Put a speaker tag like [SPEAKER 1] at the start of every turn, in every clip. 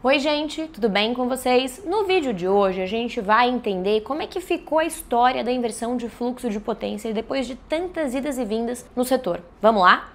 [SPEAKER 1] Oi gente, tudo bem com vocês? No vídeo de hoje a gente vai entender como é que ficou a história da inversão de fluxo de potência depois de tantas idas e vindas no setor. Vamos lá?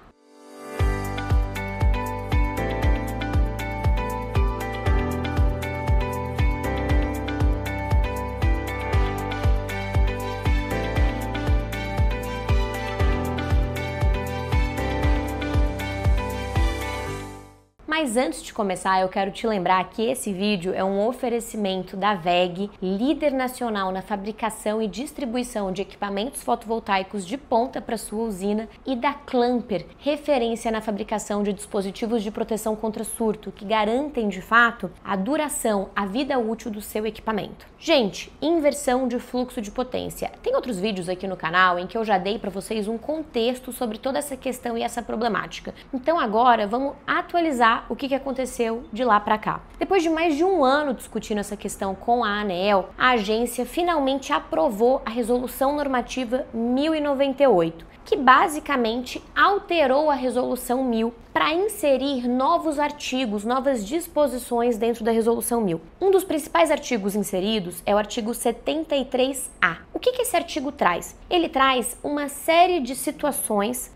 [SPEAKER 1] Mas antes de começar, eu quero te lembrar que esse vídeo é um oferecimento da WEG, líder nacional na fabricação e distribuição de equipamentos fotovoltaicos de ponta para sua usina, e da Clamper, referência na fabricação de dispositivos de proteção contra surto, que garantem de fato a duração, a vida útil do seu equipamento. Gente, inversão de fluxo de potência. Tem outros vídeos aqui no canal em que eu já dei para vocês um contexto sobre toda essa questão e essa problemática. Então agora vamos atualizar o que aconteceu de lá para cá. Depois de mais de um ano discutindo essa questão com a ANEEL, a agência finalmente aprovou a Resolução Normativa 1098, que basicamente alterou a Resolução 1000 para inserir novos artigos, novas disposições dentro da Resolução 1000. Um dos principais artigos inseridos é o artigo 73A. O que esse artigo traz? Ele traz uma série de situações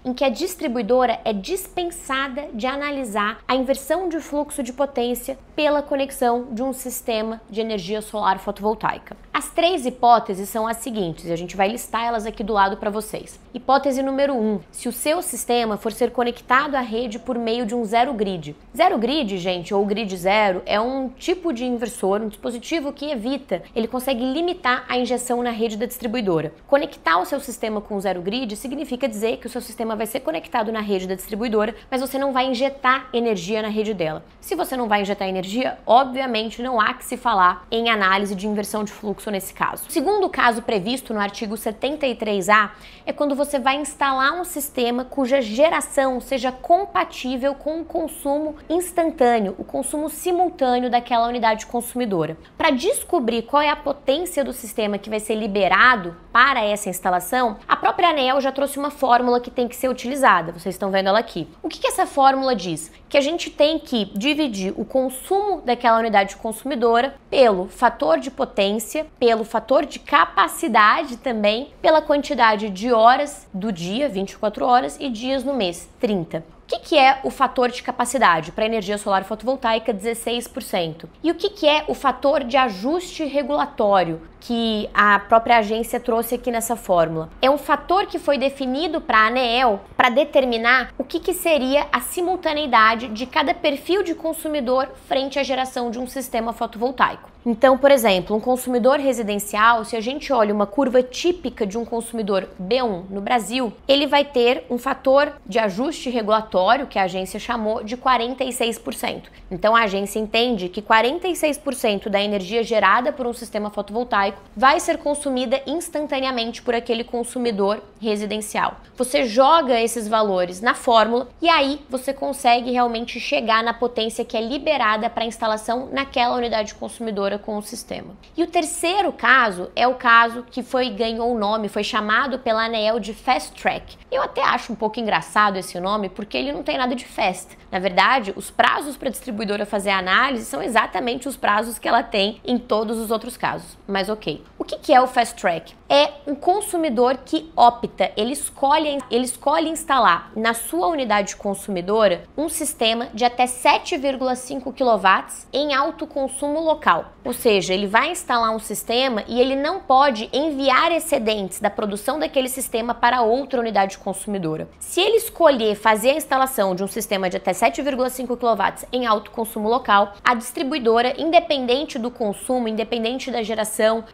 [SPEAKER 1] em que a distribuidora é dispensada de analisar a inversão de fluxo de potência pela conexão de um sistema de energia solar fotovoltaica. As 3 hipóteses são as seguintes, e a gente vai listar elas aqui do lado para vocês. Hipótese número 1, se o seu sistema for ser conectado à rede por meio de um zero grid. Zero grid, gente, ou grid zero, é um tipo de inversor, um dispositivo que evita, ele consegue limitar a injeção na rede da distribuidora. Conectar o seu sistema com zero grid significa dizer que o seu sistema vai ser conectado na rede da distribuidora, mas você não vai injetar energia na rede dela. Se você não vai injetar energia, obviamente não há que se falar em análise de inversão de fluxo nesse caso. O segundo caso previsto no artigo 73A é quando você vai instalar um sistema cuja geração seja compatível com o consumo instantâneo, o consumo simultâneo daquela unidade consumidora. Para descobrir qual é a potência do sistema que vai ser liberado para essa instalação, a própria ANEEL já trouxe uma fórmula que tem que ser utilizada, vocês estão vendo ela aqui. O que essa fórmula diz? Que a gente tem que dividir o consumo daquela unidade consumidora pelo fator de potência, pelo fator de capacidade também, pela quantidade de horas do dia, 24 horas, e dias no mês, 30. O que é o fator de capacidade para energia solar fotovoltaica? 16%. E o que é o fator de ajuste regulatório que a própria agência trouxe aqui nessa fórmula? É um fator que foi definido para a ANEEL para determinar o que seria a simultaneidade de cada perfil de consumidor frente à geração de um sistema fotovoltaico. Então, por exemplo, um consumidor residencial, se a gente olha uma curva típica de um consumidor B1 no Brasil, ele vai ter um fator de ajuste regulatório, que a agência chamou de 46%. Então, a agência entende que 46% da energia gerada por um sistema fotovoltaico vai ser consumida instantaneamente por aquele consumidor residencial. Você joga esses valores na fórmula e aí você consegue realmente chegar na potência que é liberada para instalação naquela unidade consumidora com o sistema. E o terceiro caso é o caso que ganhou o nome, foi chamado pela ANEEL de Fast Track. Eu até acho um pouco engraçado esse nome porque ele não tem nada de fast. Na verdade, os prazos para a distribuidora fazer a análise são exatamente os prazos que ela tem em todos os outros casos. Mas ok. O que é o Fast Track? É um consumidor que opta, ele escolhe instalar na sua unidade consumidora um sistema de até 7,5 kW em alto consumo local. Ou seja, ele vai instalar um sistema e ele não pode enviar excedentes da produção daquele sistema para outra unidade consumidora. Se ele escolher fazer a instalação de um sistema de até 7,5 kW em alto consumo local, a distribuidora, independente do consumo, independente da geração,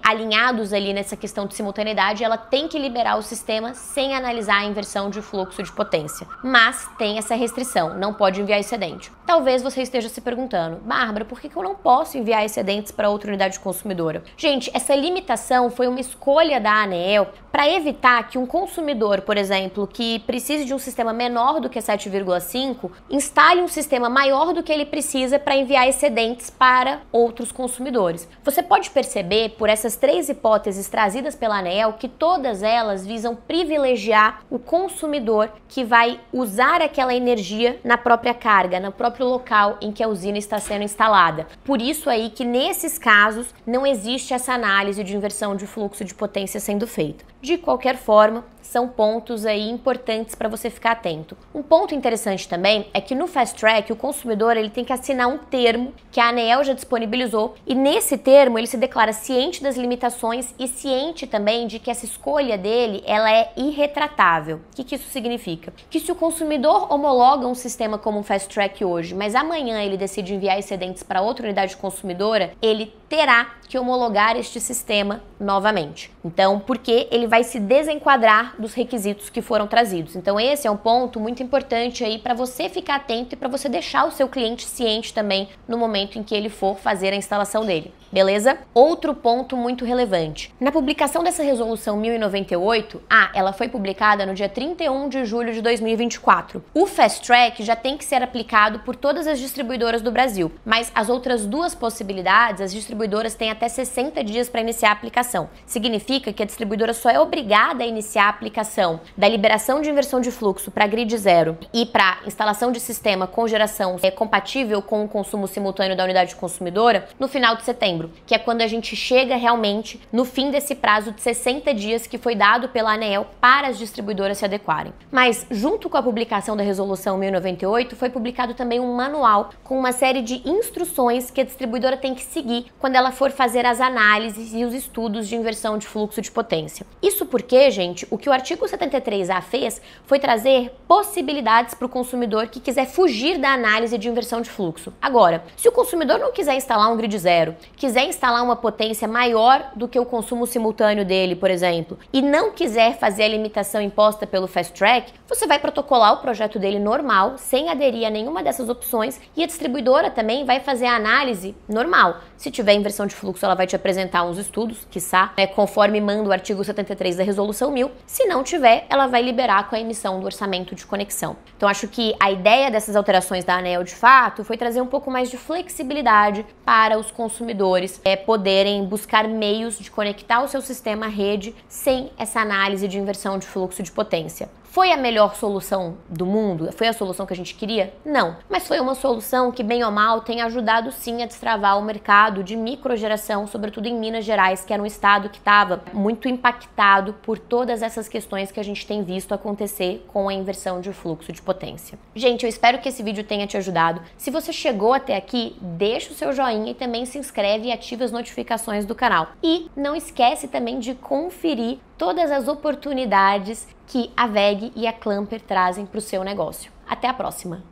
[SPEAKER 1] alinhados ali nessa questão de simultaneidade, ela tem que liberar o sistema sem analisar a inversão de fluxo de potência. Mas tem essa restrição, não pode enviar excedente. Talvez você esteja se perguntando, Bárbara, por que eu não posso enviar excedentes para outra unidade consumidora? Gente, essa limitação foi uma escolha da ANEEL para evitar que um consumidor, por exemplo, que precise de um sistema menor do que 7,5, instale um sistema maior do que ele precisa para enviar excedentes para outros consumidores. Você pode perceber, por dessas 3 hipóteses trazidas pela ANEEL, que todas elas visam privilegiar o consumidor que vai usar aquela energia na própria carga, no próprio local em que a usina está sendo instalada. Por isso aí que nesses casos não existe essa análise de inversão de fluxo de potência sendo feita. De qualquer forma, são pontos aí importantes para você ficar atento. Um ponto interessante também é que no Fast Track o consumidor ele tem que assinar um termo que a ANEEL já disponibilizou e nesse termo ele se declara ciente das limitações e ciente também de que essa escolha dele ela é irretratável. O que isso significa? Que se o consumidor homologa um sistema como o Fast Track hoje, mas amanhã ele decide enviar excedentes para outra unidade consumidora, ele terá que homologar este sistema novamente. Então, porque ele vai se desenquadrar dos requisitos que foram trazidos. Então, esse é um ponto muito importante aí para você ficar atento e para você deixar o seu cliente ciente também no momento em que ele for fazer a instalação dele. Beleza? Outro ponto muito relevante. Na publicação dessa resolução 1098, ela foi publicada no dia 31 de julho de 2024. O Fast Track já tem que ser aplicado por todas as distribuidoras do Brasil, mas as outras 2 possibilidades, as distribuidoras têm até 60 dias para iniciar a aplicação. Significa que a distribuidora só é obrigada a iniciar a aplicação da liberação de inversão de fluxo para grid zero e para instalação de sistema com geração compatível com o consumo simultâneo da unidade consumidora no final de setembro, que é quando a gente chega realmente no fim desse prazo de 60 dias que foi dado pela ANEEL para as distribuidoras se adequarem. Mas, junto com a publicação da Resolução 1098, foi publicado também um manual com uma série de instruções que a distribuidora tem que seguir quando ela for fazer as análises e os estudos de inversão de fluxo de potência. Isso porque, gente, o que o artigo 73A fez foi trazer possibilidades para o consumidor que quiser fugir da análise de inversão de fluxo. Agora, se o consumidor não quiser instalar um grid zero, quiser instalar uma potência maior do que o consumo simultâneo dele, por exemplo, e não quiser fazer a limitação imposta pelo Fast Track, você vai protocolar o projeto dele normal, sem aderir a nenhuma dessas opções, e a distribuidora também vai fazer a análise normal. Se tiver inversão de fluxo, ela vai te apresentar uns estudos, quiçá, conforme manda o artigo 73 da Resolução 1000. Se não tiver, ela vai liberar com a emissão do orçamento de conexão. Então, acho que a ideia dessas alterações da ANEEL, de fato, foi trazer um pouco mais de flexibilidade para os consumidores poderem buscar meios de conectar o seu sistema à rede sem essa análise de inversão de fluxo de potência. Foi a melhor solução do mundo? Foi a solução que a gente queria? Não. Mas foi uma solução que, bem ou mal, tem ajudado sim a destravar o mercado de microgeração, sobretudo em Minas Gerais, que era um estado que estava muito impactado por todas essas questões que a gente tem visto acontecer com a inversão de fluxo de potência. Gente, eu espero que esse vídeo tenha te ajudado. Se você chegou até aqui, deixa o seu joinha e também se inscreve e ativa as notificações do canal. E não esquece também de conferir todas as oportunidades que a WEG e a Clamper trazem para o seu negócio. Até a próxima!